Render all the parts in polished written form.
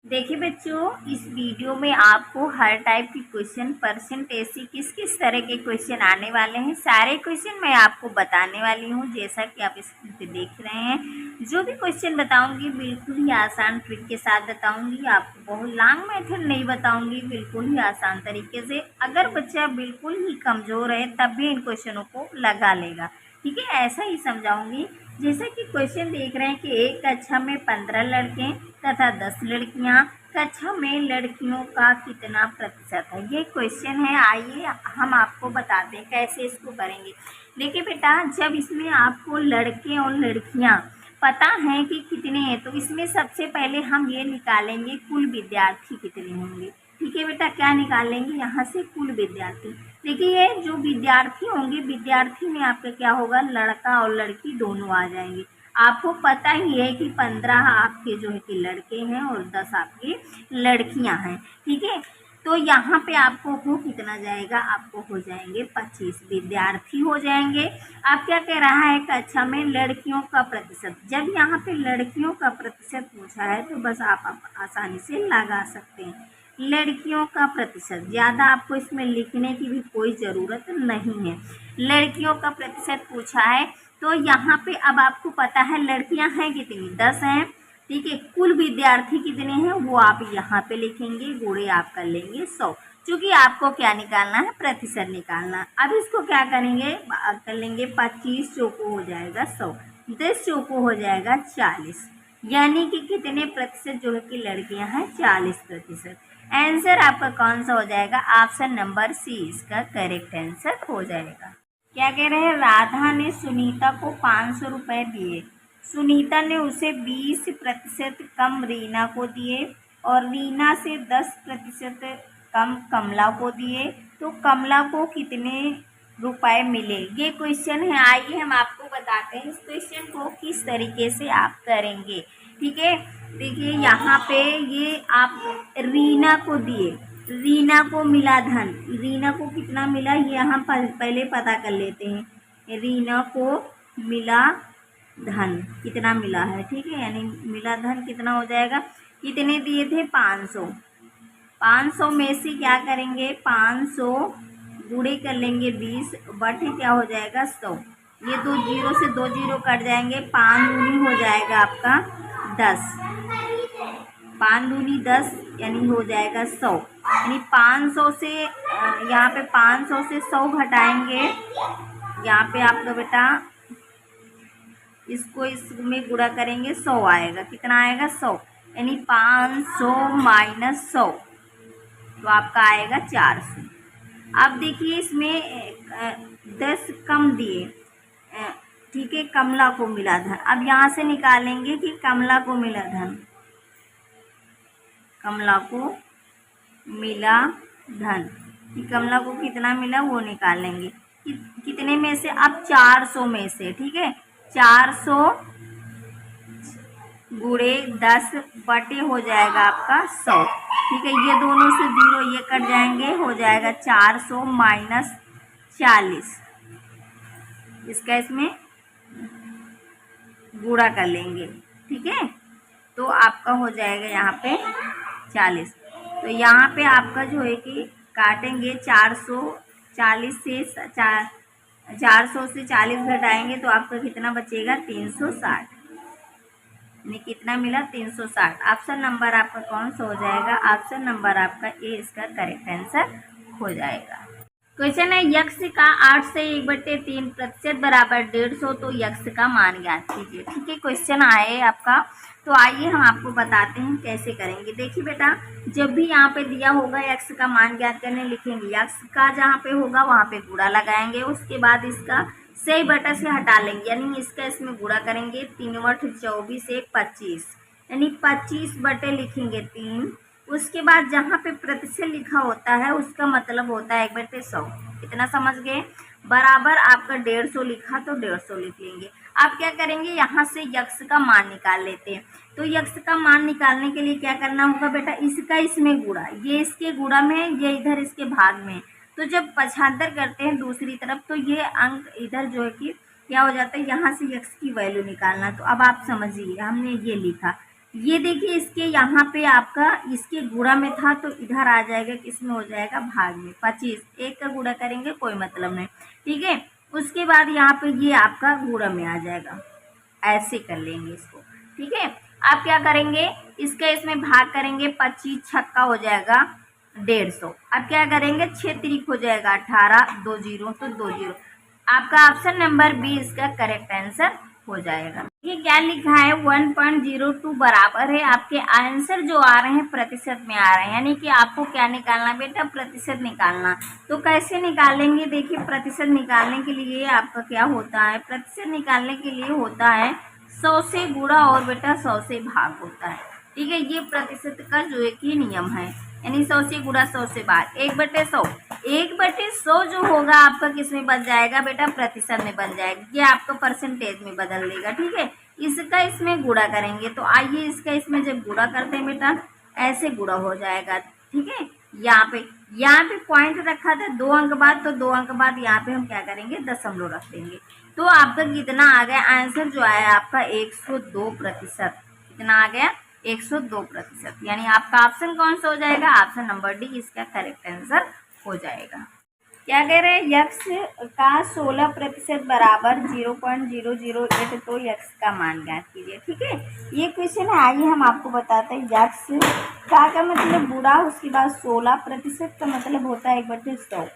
देखिए बच्चों, इस वीडियो में आपको हर टाइप की क्वेश्चन परसेंटेज से किस किस तरह के क्वेश्चन आने वाले हैं, सारे क्वेश्चन मैं आपको बताने वाली हूं। जैसा कि आप स्क्रीन पे देख रहे हैं, जो भी क्वेश्चन बताऊंगी बिल्कुल ही आसान ट्रिक के साथ बताऊंगी। आपको बहुत लॉन्ग मेथड नहीं बताऊंगी, बिल्कुल ही आसान तरीके से। अगर बच्चा बिल्कुल ही कमज़ोर है तब भी इन क्वेश्चनों को लगा लेगा, ठीक है, ऐसा ही समझाऊंगी। जैसे कि क्वेश्चन देख रहे हैं कि एक कक्षा में 15 लड़के तथा 10 लड़कियां, कक्षा में लड़कियों का कितना प्रतिशत है। ये क्वेश्चन है, आइए हम आपको बताते हैं कैसे इसको करेंगे। देखिए बेटा, जब इसमें आपको लड़के और लड़कियां पता है कि कितने हैं, तो इसमें सबसे पहले हम ये निकालेंगे कुल विद्यार्थी कितने होंगे। ठीक है बेटा, क्या निकालेंगे यहाँ से? कुल विद्यार्थी। देखिए ये जो विद्यार्थी होंगे, विद्यार्थी में आपका क्या होगा, लड़का और लड़की दोनों आ जाएंगे। आपको पता ही है कि 15 आपके जो है कि लड़के हैं और 10 आपकी लड़कियां हैं, ठीक है। तो यहाँ पे आपको हो कितना जाएगा, आपको हो जाएंगे 25 विद्यार्थी हो जाएंगे। अब क्या कह रहा है, कक्षा में लड़कियों का प्रतिशत। जब यहाँ पे लड़कियों का प्रतिशत पूछा है तो बस आप आसानी से लगा सकते हैं। लड़कियों का प्रतिशत, ज़्यादा आपको इसमें लिखने की भी कोई ज़रूरत नहीं है। लड़कियों का प्रतिशत पूछा है तो यहाँ पे अब आपको पता है लड़कियां हैं कितनी, 10 हैं, ठीक है। कुल विद्यार्थी कितने हैं वो आप यहाँ पे लिखेंगे, गुणे आप कर लेंगे 100, क्योंकि आपको क्या निकालना है, प्रतिशत निकालना। अब इसको क्या करेंगे, कर लेंगे 25 चौको हो जाएगा 100, 10 चौको हो जाएगा 40, यानी कि कितने प्रतिशत जो है कि लड़कियां हैं, 40%। आंसर आपका कौन सा हो जाएगा, ऑप्शन नंबर सी इसका करेक्ट आंसर हो जाएगा। क्या कह रहे हैं, राधा ने सुनीता को 500 रुपये दिए। सुनीता ने उसे 20% कम रीना को दिए और रीना से 10% कम कमला को दिए, तो कमला को कितने रुपए मिले। ये क्वेश्चन है, आइए हम आपको बताते हैं इस क्वेश्चन को किस तरीके से आप करेंगे, ठीक है। देखिए यहाँ पे ये आप रीना को दिए, रीना को मिला धन, रीना को कितना मिला ये हम पहले पता कर लेते हैं। रीना को मिला धन कितना मिला है, ठीक है, यानी मिला धन कितना हो जाएगा, कितने दिए थे, 500। 500 में से क्या करेंगे, 500 गुणे कर लेंगे 20 बटे क्या हो जाएगा 100। ये 2 जीरो से 2 जीरो कट जाएंगे, 5 दूनी हो जाएगा आपका 10, 5 दूनी 10 यानी हो जाएगा 100। यानी 500 से यहाँ पे 500 से 100 घटाएंगे, यहाँ पे आपका बेटा इसको इसमें गुणा करेंगे 100 आएगा, कितना आएगा 100, यानी 500 माइनस 100 तो आपका आएगा 400। अब देखिए इसमें 10 कम दिए, ठीक है, कमला को मिला धन। अब यहाँ से निकालेंगे कि कमला को मिला धन, कमला को मिला धन, कि कमला को कितना मिला वो निकालेंगे कितने में से, अब 400 में से, ठीक है। 400 गुणे 10 बटे हो जाएगा आपका 100, ठीक है। ये दोनों से जीरो ये कट जाएंगे, हो जाएगा 400 माइनस 40, इसका इसमें गुणा कर लेंगे, ठीक है। तो आपका हो जाएगा यहाँ पे 40। तो यहाँ पे आपका जो है कि काटेंगे 440 से 400 से 40 घटाएंगे तो आपका कितना बचेगा, 360, यानी कितना मिला, 360। ऑप्शन नंबर आपका कौन सा हो जाएगा, ऑप्शन नंबर आपका ए इसका करेक्ट आंसर हो जाएगा। क्वेश्चन है, यक्ष का 8 से 1/3% बराबर 150, तो यक्ष का मान ज्ञात कीजिए। ठीक है, क्वेश्चन आए आपका, तो आइए हम आपको बताते हैं कैसे करेंगे। देखिए बेटा, जब भी यहाँ पे दिया होगा यक्ष का मान ज्ञात करने, लिखेंगे यक्ष का जहाँ पे होगा वहाँ पे गुणा लगाएंगे, उसके बाद इसका सही बटा से हटा लेंगे, यानी इसका इसमें गुणा करेंगे, 3 बट 24 1 25, यानी 25 बटे लिखेंगे 3। उसके बाद जहाँ पे प्रतिशत लिखा होता है उसका मतलब होता है 1/100, इतना समझ गए। बराबर आपका 150 लिखा तो 150 लिख लेंगे। आप क्या करेंगे, यहाँ से यक्ष का मान निकाल लेते हैं। तो यक्ष का मान निकालने के लिए क्या करना होगा बेटा, इसका इसमें गुणा, ये इसके गुणा में है, ये इधर इसके भाग में है। तो जब पक्षांतर करते हैं दूसरी तरफ तो ये अंक इधर जो है कि क्या हो जाता है, यहाँ से यक्ष की वैल्यू निकालना। तो अब आप समझिए, हमने ये लिखा ये देखिए इसके यहाँ पे आपका इसके गुणा में था तो इधर आ जाएगा, किस में हो जाएगा, भाग में। 25 एक का गुणा करेंगे कोई मतलब नहीं, ठीक है। उसके बाद यहाँ पे ये आपका गुणा में आ जाएगा, ऐसे कर लेंगे इसको, ठीक है। आप क्या करेंगे, इसका इसमें भाग करेंगे, 25 छक्का हो जाएगा 150। अब क्या करेंगे, 6 तिरिक हो जाएगा 18, 2 जीरो तो 2 जीरो। आपका ऑप्शन नंबर बी इसका करेक्ट आंसर हो जाएगा। ये क्या लिखा है, 1.02 बराबर है, आपके आंसर जो आ रहे हैं प्रतिशत में आ रहे हैं, यानी कि आपको क्या निकालना बेटा, प्रतिशत निकालना। तो कैसे निकालेंगे, देखिए प्रतिशत निकालने के लिए आपका क्या होता है, प्रतिशत निकालने के लिए होता है 100 से गुणा और बेटा 100 से भाग होता है, ठीक है। ये प्रतिशत का जो एक ही नियम है, यानी 100 से गुणा 100 से भाग, 1/100। 1/100 जो होगा आपका किस में बन जाएगा बेटा, प्रतिशत में बन जाएगा, ये आपको परसेंटेज में बदल देगा, ठीक है। इसका इसमें गुणा करेंगे, तो आइए इसका इसमें जब गुणा करते हैं बेटा, ऐसे गुणा हो जाएगा, ठीक है। यहाँ पे पॉइंट रखा था 2 अंक बाद, तो 2 अंक बाद यहाँ पे हम क्या करेंगे, दशमलव रख देंगे। तो आपका कितना आ गया आंसर, जो आया आपका 102%। कितना आ गया, 102%, यानी आपका ऑप्शन कौन सा हो जाएगा, ऑप्शन नंबर डी इसका करेक्ट आंसर हो जाएगा। क्या कह रहे हैं, यक्स का 16% बराबर 0.008, तो यक्स का मान ज्ञात कीजिए, ठीक है। ये क्वेश्चन है, आइए हम आपको बताते हैं। यक्स का मतलब बुरा, उसके बाद 16% का मतलब होता है 1/100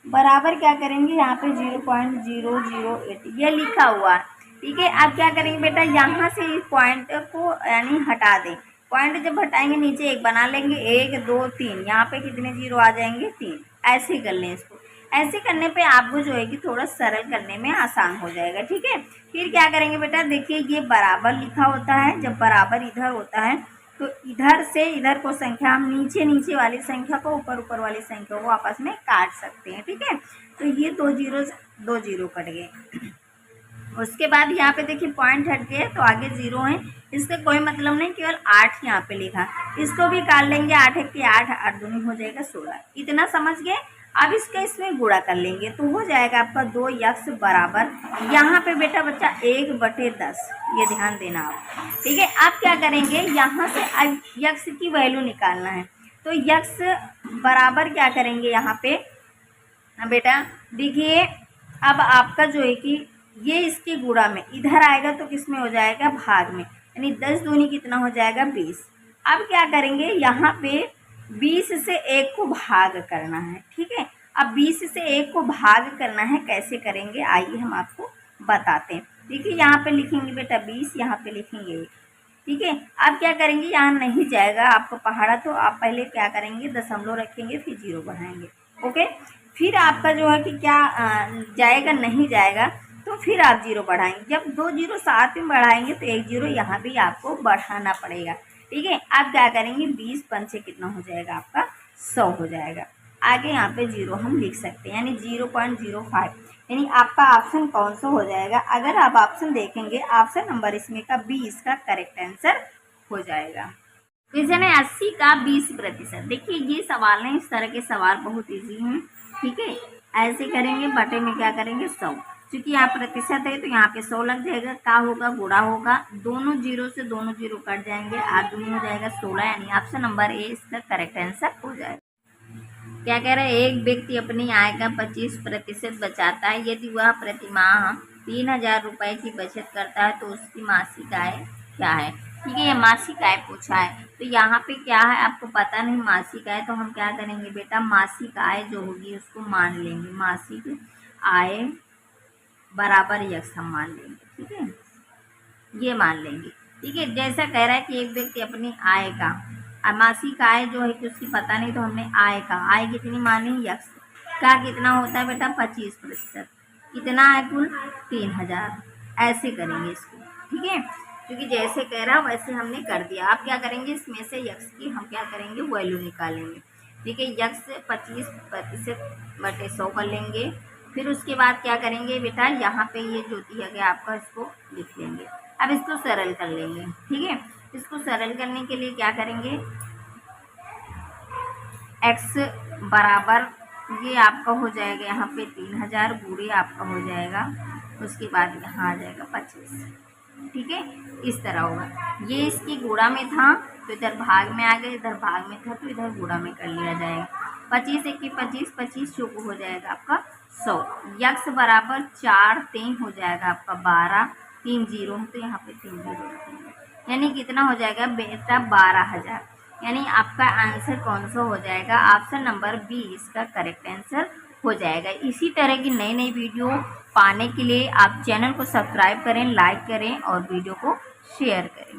बराबर क्या करेंगे, यहाँ पे 0.008 ये लिखा हुआ, ठीक है। अब क्या करेंगे बेटा, यहाँ से इस पॉइंट को यानी हटा दें, पॉइंट जब हटाएंगे नीचे एक बना लेंगे, 1 2 3, यहाँ पे कितने जीरो आ जाएंगे, 3। ऐसे कर लें इसको, ऐसे करने पे आपको जो है कि थोड़ा सरल करने में आसान हो जाएगा, ठीक है। फिर क्या करेंगे बेटा, देखिए ये बराबर लिखा होता है, जब बराबर इधर होता है तो इधर से इधर को संख्या हम नीचे नीचे वाली संख्या को ऊपर ऊपर वाली संख्या को आपस में काट सकते हैं, ठीक है। तो ये 2 जीरो कट गए। उसके बाद यहाँ पे देखिए पॉइंट हट गए तो आगे 0 है, इससे कोई मतलब नहीं, केवल 8 यहाँ पे लिखा, इसको भी काट लेंगे, 8 1 के 8, 8 दूनी हो जाएगा 16। इतना समझ गए। अब इसका इसमें गुणा कर लेंगे तो हो जाएगा आपका 2 यक्स बराबर, यहाँ पे बेटा बच्चा 1/10, ये ध्यान देना आप, ठीक है। आप क्या करेंगे, यहाँ से अब यक्स की वैल्यू निकालना है, तो यक्स बराबर क्या करेंगे यहाँ पे बेटा, देखिए अब आपका जो है कि ये इसके गुणा में इधर आएगा तो किस में हो जाएगा, भाग में, यानी 10 दूनी कितना हो जाएगा, 20। अब क्या करेंगे, यहाँ पे 20 से 1 को भाग करना है, ठीक है। अब 20 से 1 को भाग करना है, कैसे करेंगे आइए हम आपको बताते हैं। देखिए यहाँ पे लिखेंगे बेटा 20, यहाँ पे लिखेंगे 1, ठीक है। अब क्या करेंगे, यहाँ नहीं जाएगा आपको पहाड़ा, तो आप पहले क्या करेंगे, दशमलव रखेंगे, फिर 0 बढ़ाएंगे, ओके। फिर आपका जो है कि क्या जाएगा, नहीं जाएगा, तो फिर आप 0 बढ़ाएंगे। जब 2 जीरो साथ में बढ़ाएंगे तो 1 जीरो यहाँ भी आपको बढ़ाना पड़ेगा, ठीक है। आप क्या करेंगे, 20 पंचे कितना हो जाएगा आपका, 100 हो जाएगा। आगे यहाँ पे 0 हम लिख सकते हैं, यानी 0.05, यानी आपका ऑप्शन कौन सा हो जाएगा। अगर आप ऑप्शन देखेंगे, ऑप्शन नंबर इसमें का बी इसका करेक्ट आंसर हो जाएगा। क्वेश्चन है 80 का 20%। देखिए ये सवाल है, इस तरह के सवाल बहुत इजी हैं, ठीक है। ऐसे करेंगे, बटे में क्या करेंगे 100, क्योंकि यहाँ प्रतिशत है तो यहाँ पे 100 लग जाएगा, का होगा गुणा होगा, दोनों जीरो से दोनों जीरो कट जाएंगे, 8 दूनी हो जाएगा 16, यानी ऑप्शन नंबर ए इसका करेक्ट आंसर हो जाएगा। क्या कह रहे हैं, एक व्यक्ति अपनी आय का 25% बचाता है, यदि वह प्रतिमाह 3000 रुपये की बचत करता है तो उसकी मासिक आय क्या है, ठीक है। ये मासिक आय पूछा है, तो यहाँ पे क्या है आपको पता नहीं मासिक आय, तो हम क्या करेंगे बेटा, मासिक आय जो होगी उसको मान लेंगे, मासिक आय बराबर यक्स हम मान लेंगे, ठीक है, ये मान लेंगे, ठीक है। जैसा कह रहा है कि एक व्यक्ति अपनी आय का, मासिक आय जो है कि उसकी पता नहीं, तो हमने आय कितनी मानी, यक्स का कितना होता है बेटा 25%, कितना है कुल 3000, ऐसे करेंगे इसको, ठीक है। क्योंकि जैसे कह रहा वैसे हमने कर दिया। आप क्या करेंगे, इसमें से यक्स की हम क्या करेंगे, वैल्यू निकालेंगे, ठीक है। यक्स 25%/100 कर लेंगे। फिर उसके बाद क्या करेंगे बेटा, यहाँ पे ये जो दिया गया आपका इसको लिख लेंगे। अब इसको सरल कर लेंगे, ठीक है। इसको सरल करने के लिए क्या करेंगे, x बराबर ये आपका हो जाएगा यहाँ पे 3000 गुणे आपका हो जाएगा, उसके बाद यहाँ आ जाएगा 25, ठीक है, इस तरह होगा। ये इसकी गुणा में था तो इधर भाग में आ गए, इधर भाग में था तो इधर गुणा में कर लिया जाएगा। 25 एक 25, 25 चौको हो जाएगा आपका 100। यक्स बराबर 4 3 हो जाएगा आपका 12, 3 जीरो तो यहाँ पे 3 जीरो, यानी कितना हो जाएगा बेटा 12,000। यानी आपका आंसर कौन सा हो जाएगा? ऑप्शन नंबर बी इसका करेक्ट आंसर हो जाएगा। इसी तरह की नई नई वीडियो पाने के लिए आप चैनल को सब्सक्राइब करें, लाइक करें और वीडियो को शेयर करें।